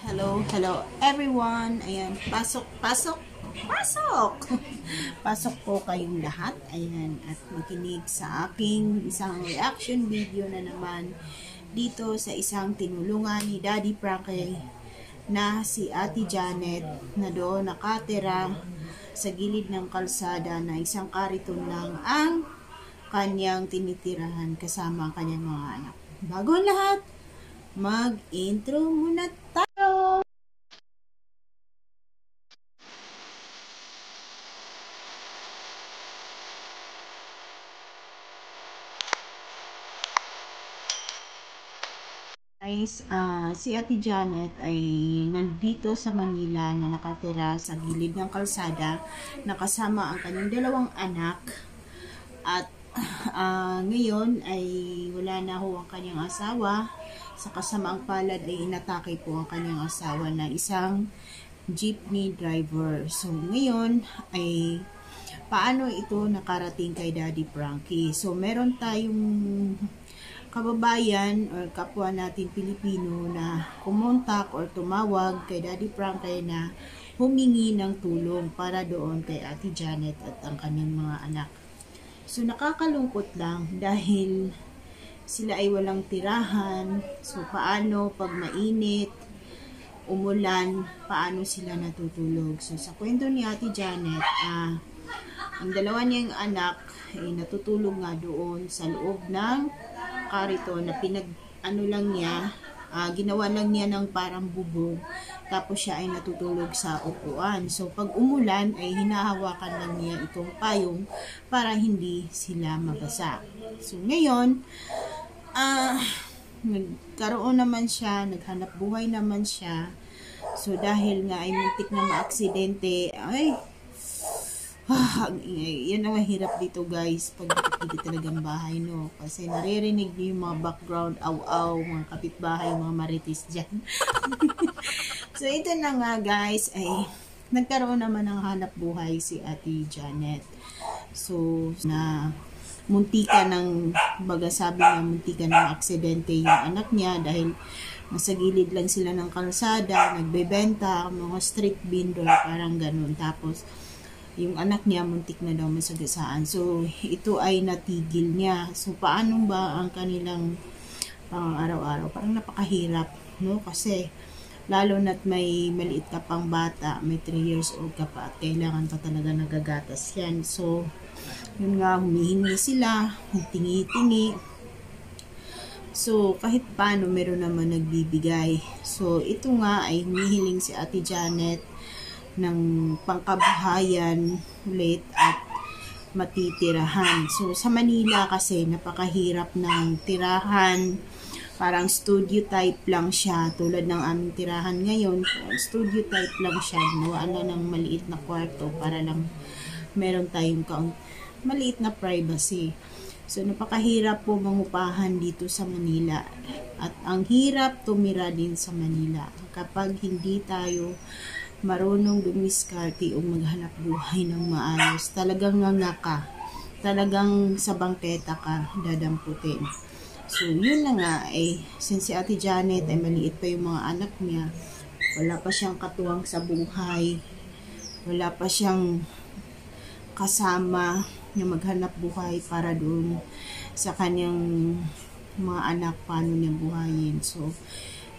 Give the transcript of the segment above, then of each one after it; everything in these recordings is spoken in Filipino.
Hello everyone. Ayan, pasok. Pasok po kayong lahat. Ayan, at makinig sa aking isang reaction video na naman dito sa isang tinulungan ni Daddy Frankie na si Ate Janet na doon nakatira sa gilid ng kalsada na isang kariton lang ang kanyang tinitirahan kasama ang kanyang mga anak. Bago ang lahat, mag-intro muna tayo. Guys, si Ate Janet ay nandito sa Manila na nakatira sa gilid ng kalsada nakasama ang kanyang dalawang anak at ngayon ay wala na ho ang kanyang asawa. Sa kasamaang palad ay inatake po ang kanyang asawa na isang jeepney driver. So ngayon ay paano ito nakarating kay Daddy Frankie? So meron tayong kababayan or kapwa natin Pilipino na kumontak or tumawag kay Daddy Frankie na humingi ng tulong para doon kay Ate Janet at ang kanyang mga anak. So nakakalungkot lang dahil sila ay walang tirahan. So paano pag mainit, umulan, paano sila natutulog? So sa kwento ni Ate Janet, ang dalawa niyang anak ay natutulog nga doon sa loob ng karito na ginawa lang niya ng parang bubong, tapos siya ay natutulog sa upuan. So pag umulan ay hinahawakan lang niya itong payong para hindi sila mabasa. So ngayon nagkaroon naman siya, naghanap buhay naman siya. So dahil nga ay muntik na maaksidente, yan ang mahirap dito guys pag nakikita talagang bahay, no? Kasi naririnig niyo yung mga background aw-aw, mga kapitbahay, mga marites dyan. So ito na nga guys, ay nagkaroon naman ng hanap buhay si Ate Janet. So na muntika ng muntika ng aksidente yung anak niya dahil nasa gilid lang sila ng kalsada, nagbebenta, mga street vendor, parang ganun. Tapos yung anak niya muntik na daw masagasaan. So ito ay natigil niya. So paano ba ang kanilang pang-araw-araw? Parang napakahirap, no? Kasi lalo na't may maliit ka pang bata, may 3 years old ka pa at kailangan pa talaga nagagatas yan. So yun nga, humihingi sila, tingi-tingi. So kahit paano meron naman nagbibigay. So ito nga ay humihiling si Ate Janet ng pangkabuhayan ulit at matitirahan. So sa Manila kasi napakahirap ng tirahan, parang studio type lang siya tulad ng aming tirahan ngayon. Studio type lang siya, gawa ng maliit na kwarto para lang meron tayong maliit na privacy. So napakahirap po mangupahan dito sa Manila at ang hirap tumira din sa Manila kapag hindi tayo marunong dumiskarte o maghanap buhay ng maayos. Talagang nganga talagang sa bangketa ka dadamputin. So yun na nga, since si Ate Janet ay maliit pa yung mga anak niya, wala pa siyang katuwang sa buhay, wala pa siyang kasama na maghanap buhay para doon sa kanyang mga anak, paano niya buhayin. So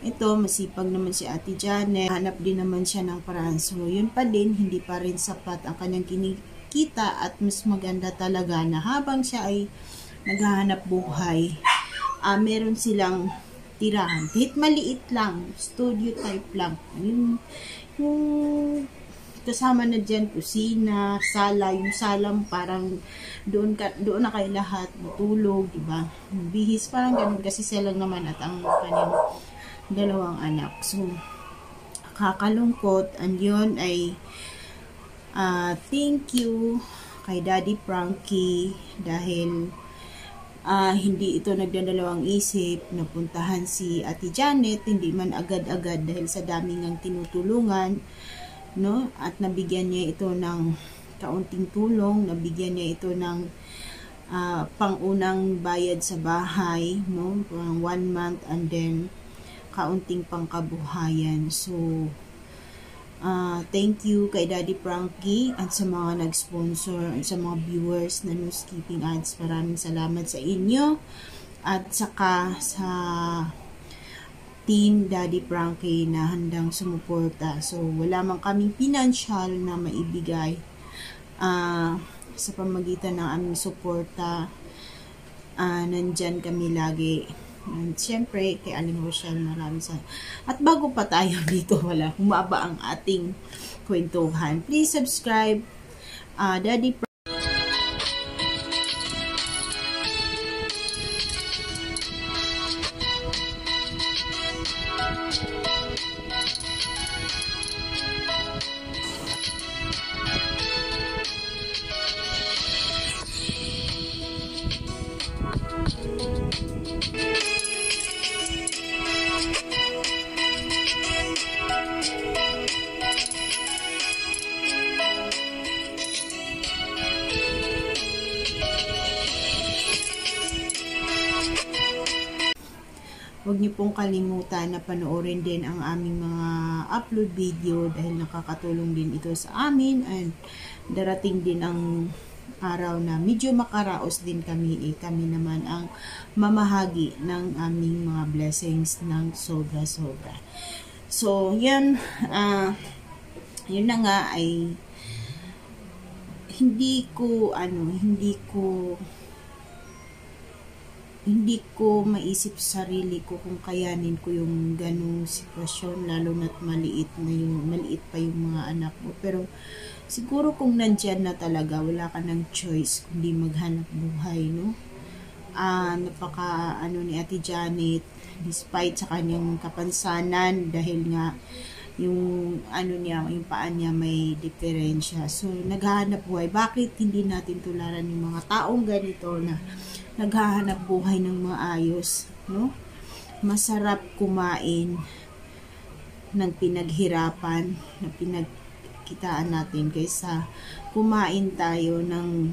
ito, masipag naman si Ate Janet. Hanap din naman siya ng paraan. So, yun pa din, hindi pa rin sapat ang kanyang kinikita at mas maganda talaga na habang siya ay naghahanap buhay, meron silang tirahan. Kahit maliit lang, studio type lang. Yung kasama na dyan, kusina, sala, yung salam parang doon na kayo lahat matulog, diba? Bihis, parang ganun kasi sila lang naman at ang kanyang dalawang anak. So kakalungkot. And yun ay thank you kay Daddy Frankie dahil hindi ito nagdadalawang isip na puntahan si Ate Janet, hindi man agad-agad dahil sa dami ng tinutulungan, no? At nabigyan niya ito ng kaunting tulong, nabigyan niya ito ng pangunang bayad sa bahay, no? 1 month, and then kaunting pangkabuhayan. So, thank you kay Daddy Frankie at sa mga nag-sponsor at sa mga viewers na no skipping ads. Maraming salamat sa inyo at saka sa team Daddy Frankie na handang sumuporta. So, wala man kaming financial na maibigay sa pamagitan ng aming suporta. Nandyan kami lagi. And syempre, kay Aling Rochelle, maraming salamat. At bago pa tayo dito, humaba ang ating kwentuhan. Please subscribe, Daddy Huwag niyo pong kalimutan na panoorin din ang aming mga upload video dahil nakakatulong din ito sa amin and darating din ang araw na medyo makaraos din kami. Kami naman ang mamahagi ng aming mga blessings ng sobra-sobra. So, yan, yun na nga ay hindi ko maisip sa sarili ko kung kayanin ko yung ganung sitwasyon, lalo na't maliit pa yung mga anak mo. Pero siguro kung nandyan na talaga, wala ka ng choice kundi maghanap buhay, no? Napaka ni Ate Janet, despite sa kanyang kapansanan, dahil nga yung yung paa niya may diferensya. So naghahanap buhay. Bakit hindi natin tularan yung mga taong ganito na naghahanap buhay ng maayos, no? Masarap kumain ng pinaghirapan na pinagkitaan natin kaysa kumain tayo ng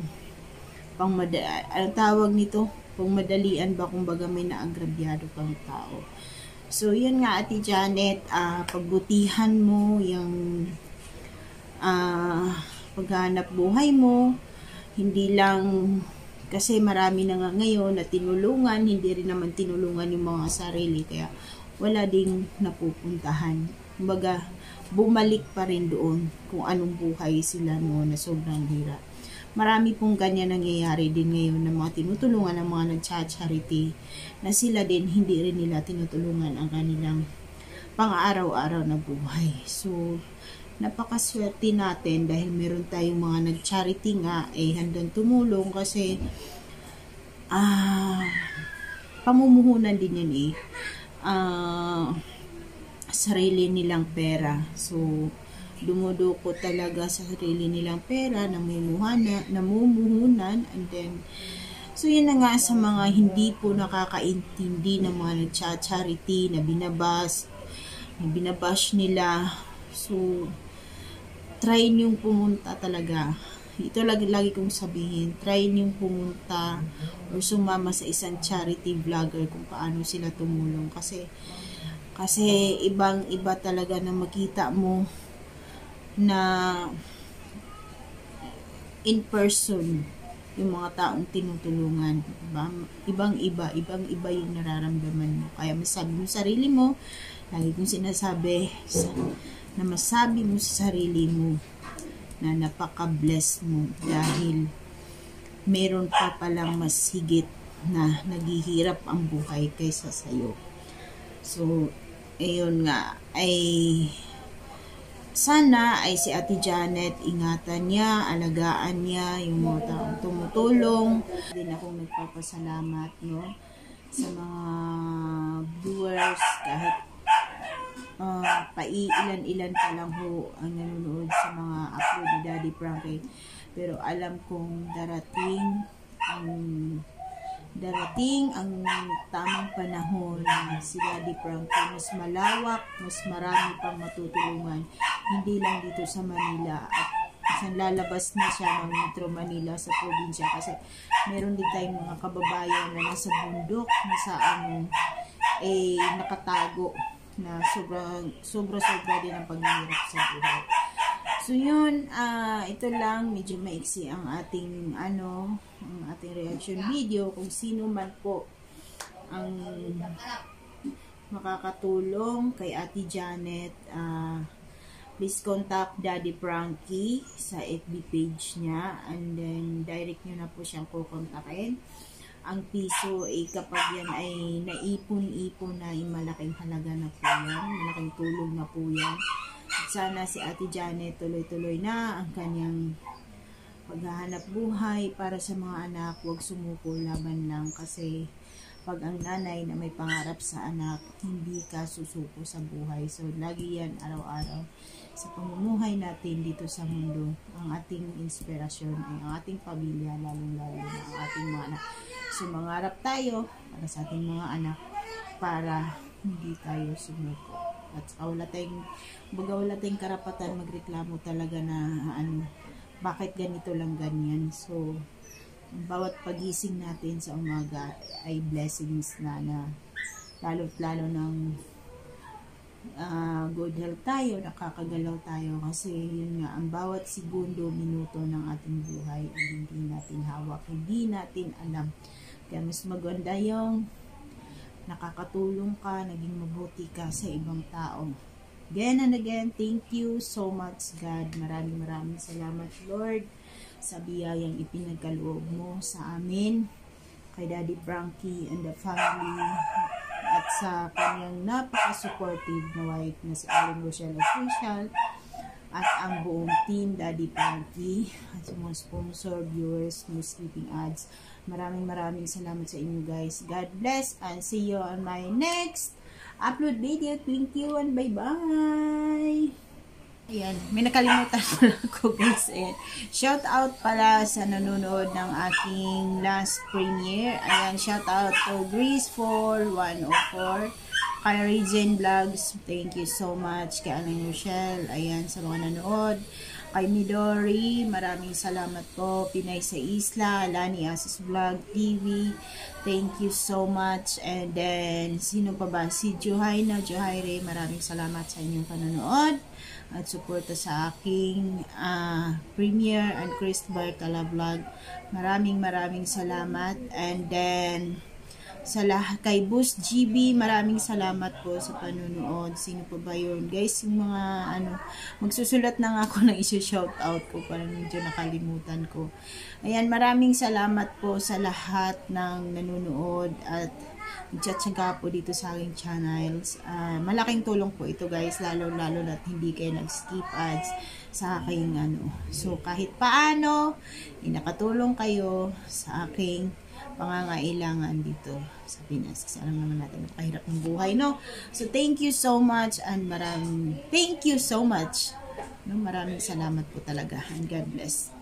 anong tawag nito? Pangmadalian ba, kumbaga may naagrabyado pang tao. So, yun nga, Ate Janet, pagbutihan mo yung paghanap buhay mo, hindi lang. Kasi marami na nga ngayon na tinulungan, hindi rin naman tinulungan yung mga sarili, kaya wala ding napupuntahan. Kumbaga, bumalik pa rin doon kung anong buhay sila noon na sobrang hirap. Marami pong ganyan nangyayari din ngayon ng mga tinutulungan ng mga nag-charity na sila din hindi rin nila tinutulungan ang kanilang pang-araw-araw na buhay. So, napakaswerte natin dahil meron tayong mga nag-charity nga handang tumulong kasi pamumuhunan din yan sarili nilang pera. So dumudukot talaga sa sarili nilang pera, namumuhunan, and then so yun na nga sa mga hindi po nakakaintindi ng mga nag-charity na binabash nila. So try niyong pumunta talaga. Ito lagi kong sabihin, try niyong pumunta or sumama sa isang charity vlogger kung paano sila tumulong. Kasi ibang-iba talaga na makita mo na in person yung mga taong tinutulungan. Ibang-iba yung nararamdaman mo. Kaya masabi mo sarili mo, lagi kong sinasabi na masabi mo sa sarili mo na napaka-bless mo dahil meron pa palang mas higit na naghihirap ang buhay kaysa sa'yo. So, ayun nga, sana ay si Ate Janet, ingatan niya, alagaan niya yung mga taong tumutulong. Din akong nagpapasalamat, no, sa mga viewers, kahit paiilan-ilan pa lang ho ang nanonood sa mga upload ni Daddy Frankie. Pero alam kong darating ang tamang panahon na si Daddy Frankie mas malawak, mas marami pang matutulungan. Hindi lang dito sa Manila at isang lalabas na siya ng Metro Manila sa probinsya kasi meron din tayong mga kababayan na nasa bundok, nasa nakatago na sobra din ang paghihirap sa buhay. So yun, ito lang, medyo maiksi ang ating reaction video. Kung sino man po ang makakatulong kay Ate Janet, please contact Daddy Frankie sa FB page niya, and then direct nyo na po siyang kukontakin. Ang piso kapag yan ay naipon-ipon na, malaking halaga na po yan, malaking tulong na po yan. At sana si Ate Janet tuloy-tuloy na ang kanyang paghahanap buhay para sa mga anak. Huwag sumuko, laban lang, kasi pag ang nanay na may pangarap sa anak, hindi ka susuko sa buhay. So lagi yan araw-araw sa pamumuhay natin dito sa mundo. Ang ating inspirasyon ay ang ating pamilya, lalong-lalo na ang ating mga anak. So mangarap tayo para sa ating mga anak para hindi tayo sumuko. At wala tayong karapatan magreklamo talaga na bakit ganito lang ganyan. So bawat pagising natin sa umaga ay blessings na lalo ng good health tayo, nakakagalaw tayo, kasi yun nga, ang bawat segundo, minuto ng ating buhay ay hindi natin hawak, hindi natin alam. Kaya mas maganda yung nakakatulong ka, naging mabuti ka sa ibang tao. Again and again, thank you so much, God. Maraming salamat, Lord, sa biyayang ipinagkaloob mo sa amin, kay Daddy Frankie and the family, at sa kanyang napaka-supportive na wife na si Aling Rochelle Official, at ang buong team Daddy Frankie, at sa mga sponsor, viewers, no skipping ads. Maraming salamat sa inyo, guys. God bless, and see you on my next upload video. Thank you and bye-bye. Ayan, may nakalimutan pala ako, guys. Ayan. Shout out pala sa nanonood ng aking last premiere. Ayan, shout out to Grease4104, kay Regen Vlogs, thank you so much. Kay Aling Rochelle, ayan, sa mga nanood. Kay Midori, maraming salamat po. Pinay sa Isla, Lani Asis Vlog TV, thank you so much. And then, sino pa ba? Si Johaina, Johaire, maraming salamat sa inyong panonood at suporta sa aking premiere, and Christopher Kala Vlog, maraming salamat. And then sa kay Boost GB, maraming salamat po sa panonood. Sino pa ba yun, guys? Yung mga magsusulat na nga ako ng isi-shoutout ko, parang medyo nakalimutan ko. Ayan, maraming salamat po sa lahat ng nanonood at nagtsatsaga po dito sa aking channels. Malaking tulong po ito, guys, lalo na hindi kayo nag-skip ads sa aking So kahit paano, nakatulong kayo sa aking pangangailangan dito sa Pinas, kasi alam naman natin napakahirap ng buhay, no? So thank you so much, and maraming salamat po talaga, and God bless.